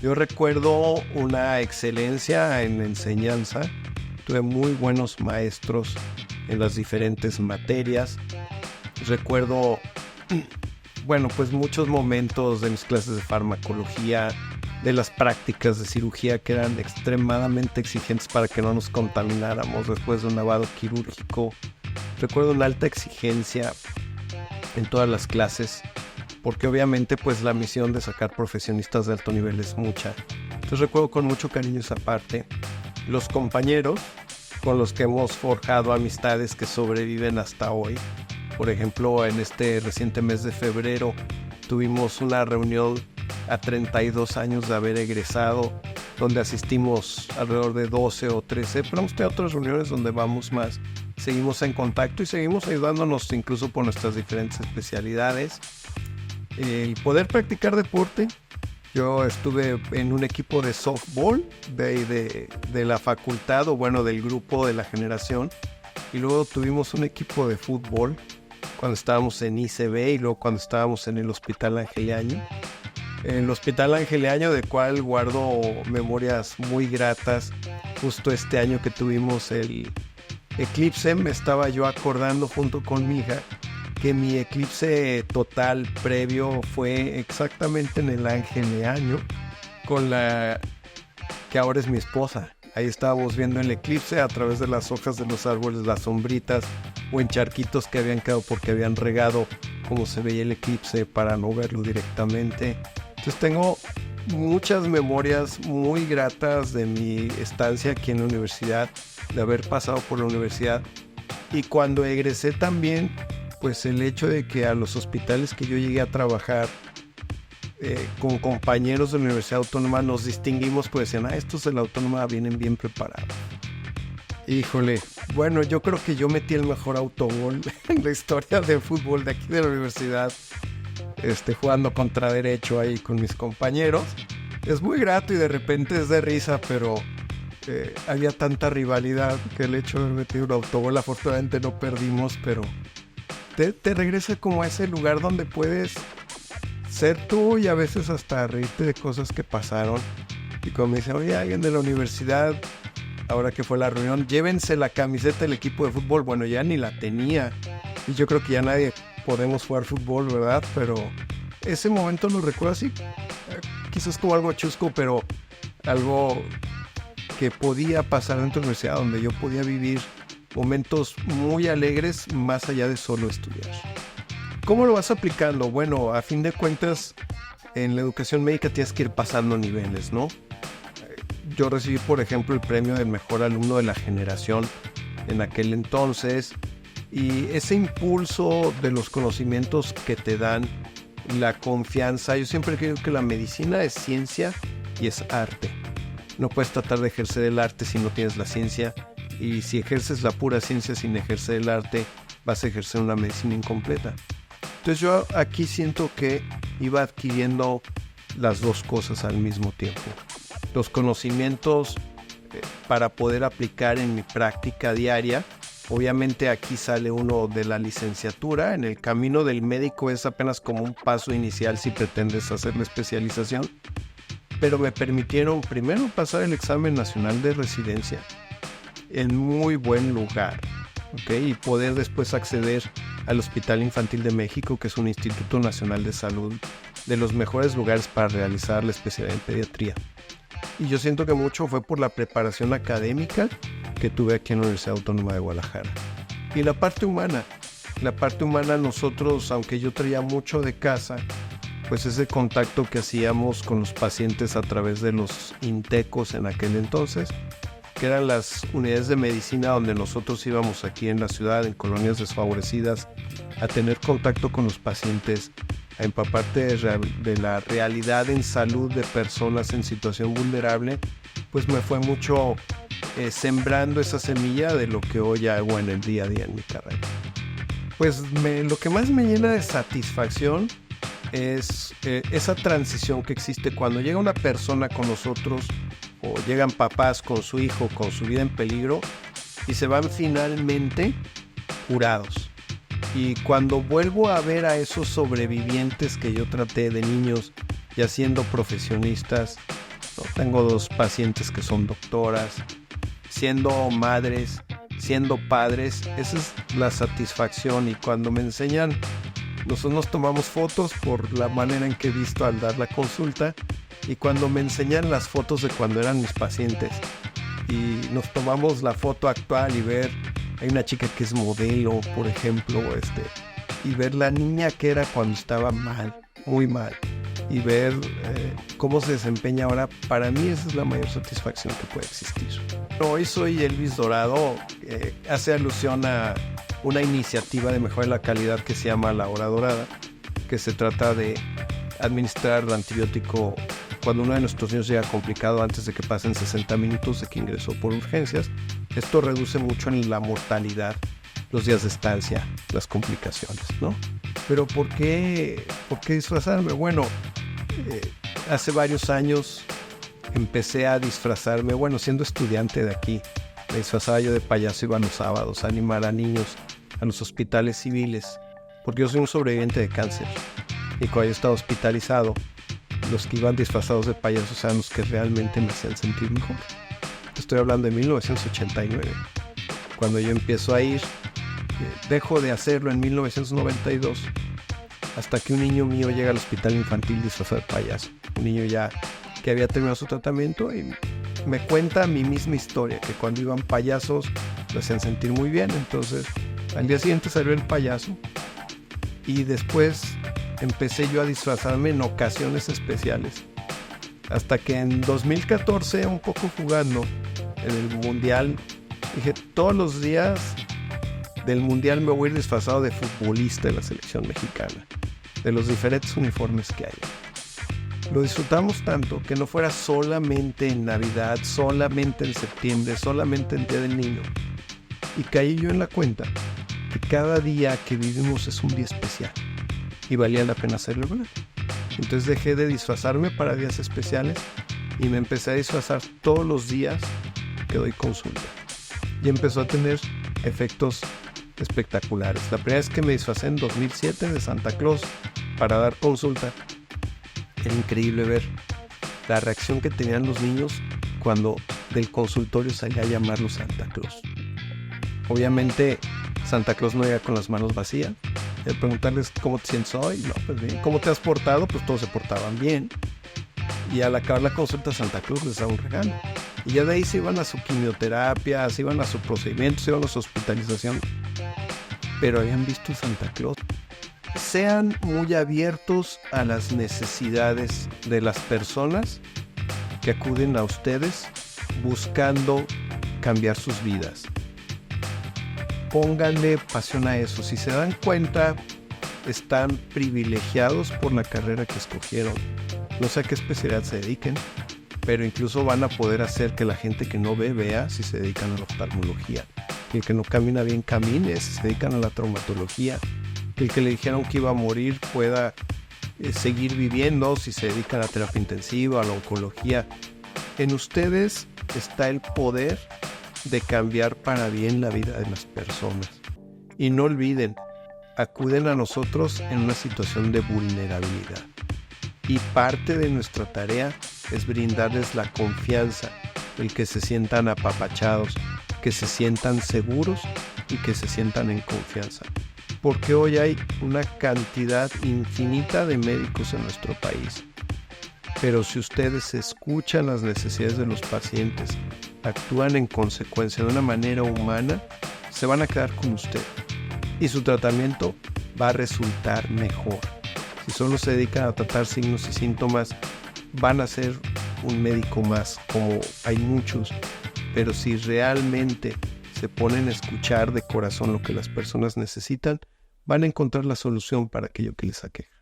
Yo recuerdo una excelencia en enseñanza. Tuve muy buenos maestros en las diferentes materias. Recuerdo, bueno, pues muchos momentos de mis clases de farmacología, de las prácticas de cirugía que eran extremadamente exigentes para que no nos contamináramos después de un lavado quirúrgico. Recuerdo una alta exigencia en todas las clases, porque obviamente pues la misión de sacar profesionistas de alto nivel es mucha. Entonces recuerdo con mucho cariño esa parte. Los compañeros con los que hemos forjado amistades que sobreviven hasta hoy. Por ejemplo, en este reciente mes de febrero tuvimos una reunión a 32 años de haber egresado, donde asistimos alrededor de 12 o 13, pero hemos tenido otras reuniones donde vamos más. Seguimos en contacto y seguimos ayudándonos incluso por nuestras diferentes especialidades. El poder practicar deporte. Yo estuve en un equipo de softball de la facultad, o bueno, del grupo de la generación. Y luego tuvimos un equipo de fútbol cuando estábamos en ICB y luego cuando estábamos en el Hospital Angeliaño. El Hospital Angeliaño, del cual guardo memorias muy gratas. Justo este año que tuvimos el eclipse, me estaba yo acordando junto con mi hija que mi eclipse total previo fue exactamente en el Angeliaño con la que ahora es mi esposa. Ahí estábamos viendo el eclipse a través de las hojas de los árboles, las sombritas o en charquitos que habían quedado porque habían regado cómo se veía el eclipse para no verlo directamente. Entonces tengo muchas memorias muy gratas de mi estancia aquí en la universidad, de haber pasado por la universidad. Y cuando egresé también, pues el hecho de que a los hospitales que yo llegué a trabajar con compañeros de la Universidad Autónoma nos distinguimos, pues decían, estos de la Autónoma vienen bien preparados. Híjole, bueno, yo creo que yo metí el mejor autogol en la historia de fútbol de aquí de la universidad, jugando contra derecho ahí con mis compañeros. Es muy grato y de repente es de risa, pero había tanta rivalidad que el hecho de haber metido un autogol, afortunadamente no perdimos, pero te regresa como a ese lugar donde puedes ser tú y a veces hasta reírte de cosas que pasaron. Y como me dice, oye, alguien de la universidad, ahora que fue la reunión, llévense la camiseta del equipo de fútbol. Bueno, ya ni la tenía y yo creo que ya nadie podemos jugar fútbol, ¿verdad? Pero ese momento lo recuerdo así, quizás como algo chusco, pero algo que podía pasar dentro de la universidad, donde yo podía vivir momentos muy alegres más allá de solo estudiar. ¿Cómo lo vas aplicando? Bueno, a fin de cuentas, en la educación médica tienes que ir pasando niveles, ¿no? Yo recibí, por ejemplo, el premio del mejor alumno de la generación en aquel entonces, y ese impulso de los conocimientos que te dan, la confianza. Yo siempre creo que la medicina es ciencia y es arte. No puedes tratar de ejercer el arte si no tienes la ciencia, y si ejerces la pura ciencia sin ejercer el arte, vas a ejercer una medicina incompleta. Entonces yo aquí siento que iba adquiriendo las dos cosas al mismo tiempo. Los conocimientos para poder aplicar en mi práctica diaria. Obviamente aquí sale uno de la licenciatura. En el camino del médico es apenas como un paso inicial si pretendes hacer la especialización. Pero me permitieron primero pasar el examen nacional de residencia en muy buen lugar, ¿okay? Y poder después acceder al Hospital Infantil de México, que es un instituto nacional de salud, de los mejores lugares para realizar la especialidad en pediatría. Y yo siento que mucho fue por la preparación académica que tuve aquí en la Universidad Autónoma de Guadalajara. Y la parte humana nosotros, aunque yo traía mucho de casa, pues ese contacto que hacíamos con los pacientes a través de los INTECOS en aquel entonces, que eran las unidades de medicina donde nosotros íbamos aquí en la ciudad, en colonias desfavorecidas, a tener contacto con los pacientes, a empaparte de la realidad en salud de personas en situación vulnerable, pues me fue mucho sembrando esa semilla de lo que hoy hago en el día a día en mi carrera. Pues lo que más me llena de satisfacción es esa transición que existe cuando llega una persona con nosotros, o llegan papás con su hijo, con su vida en peligro, y se van finalmente curados. Y cuando vuelvo a ver a esos sobrevivientes que yo traté de niños, ya siendo profesionistas, ¿no? Tengo 2 pacientes que son doctoras, siendo madres, siendo padres. Esa es la satisfacción. Y cuando me enseñan, nosotros nos tomamos fotos por la manera en que he visto al dar la consulta, y cuando me enseñan las fotos de cuando eran mis pacientes y nos tomamos la foto actual y ver, hay una chica que es modelo, por ejemplo, y ver la niña que era cuando estaba mal, muy mal, y ver cómo se desempeña ahora, para mí esa es la mayor satisfacción que puede existir. Hoy soy Elvis Dorado, hace alusión a una iniciativa de mejora de la calidad que se llama La Hora Dorada, que se trata de administrar el antibiótico cuando uno de nuestros niños llega complicado antes de que pasen 60 minutos de que ingresó por urgencias. Esto reduce mucho en la mortalidad, los días de estancia, las complicaciones, ¿no? Pero ¿por qué disfrazarme? Bueno, hace varios años empecé a disfrazarme, siendo estudiante de aquí, me disfrazaba yo de payaso, iba los sábados a animar a niños a los hospitales civiles, porque yo soy un sobreviviente de cáncer, y cuando yo estaba hospitalizado, los que iban disfrazados de payasos eran los que realmente me hacían sentir mejor. Estoy hablando de 1989. Cuando yo empiezo a ir, dejo de hacerlo en 1992, hasta que un niño mío llega al hospital infantil disfrazado de payaso. Un niño ya que había terminado su tratamiento y me cuenta a mi misma historia, que cuando iban payasos lo hacían sentir muy bien. Entonces, al día siguiente salió el payaso y después empecé yo a disfrazarme en ocasiones especiales. Hasta que en 2014, un poco jugando en el Mundial, dije, todos los días del Mundial me voy a ir disfrazado de futbolista de la selección mexicana, de los diferentes uniformes que hay. Lo disfrutamos tanto que no fuera solamente en Navidad, solamente en septiembre, solamente en Día del Niño. Y caí yo en la cuenta que cada día que vivimos es un día especial y valía la pena celebrar. Entonces dejé de disfrazarme para días especiales y me empecé a disfrazar todos los días que doy consulta. Y empezó a tener efectos espectaculares. La primera vez que me disfracé en 2007 de Santa Claus para dar consulta, era increíble ver la reacción que tenían los niños cuando del consultorio salía a llamarlo Santa Claus. Obviamente Santa Claus no llega con las manos vacías. El preguntarles cómo te sientes hoy, no, pues bien. ¿Cómo te has portado? Pues todos se portaban bien. Y al acabar la consulta, Santa Claus les daba un regalo. Y ya de ahí se iban a su quimioterapia, se iban a su procedimiento, se iban a su hospitalización. Pero habían visto Santa Claus. Sean muy abiertos a las necesidades de las personas que acuden a ustedes buscando cambiar sus vidas. Pónganle pasión a eso. Si se dan cuenta, están privilegiados por la carrera que escogieron. No sé a qué especialidad se dediquen, pero incluso van a poder hacer que la gente que no ve, vea si se dedican a la oftalmología. Que el que no camina bien, camine si se dedican a la traumatología. Que el que le dijeron que iba a morir pueda seguir viviendo si se dedican a la terapia intensiva, a la oncología. En ustedes está el poder de cambiar para bien la vida de las personas. Y no olviden, acuden a nosotros en una situación de vulnerabilidad. Y parte de nuestra tarea es brindarles la confianza, el que se sientan apapachados, que se sientan seguros y que se sientan en confianza. Porque hoy hay una cantidad infinita de médicos en nuestro país. Pero si ustedes escuchan las necesidades de los pacientes, actúan en consecuencia de una manera humana, se van a quedar con usted y su tratamiento va a resultar mejor. Si solo se dedican a tratar signos y síntomas, van a ser un médico más, como hay muchos, pero si realmente se ponen a escuchar de corazón lo que las personas necesitan, van a encontrar la solución para aquello que les aqueja.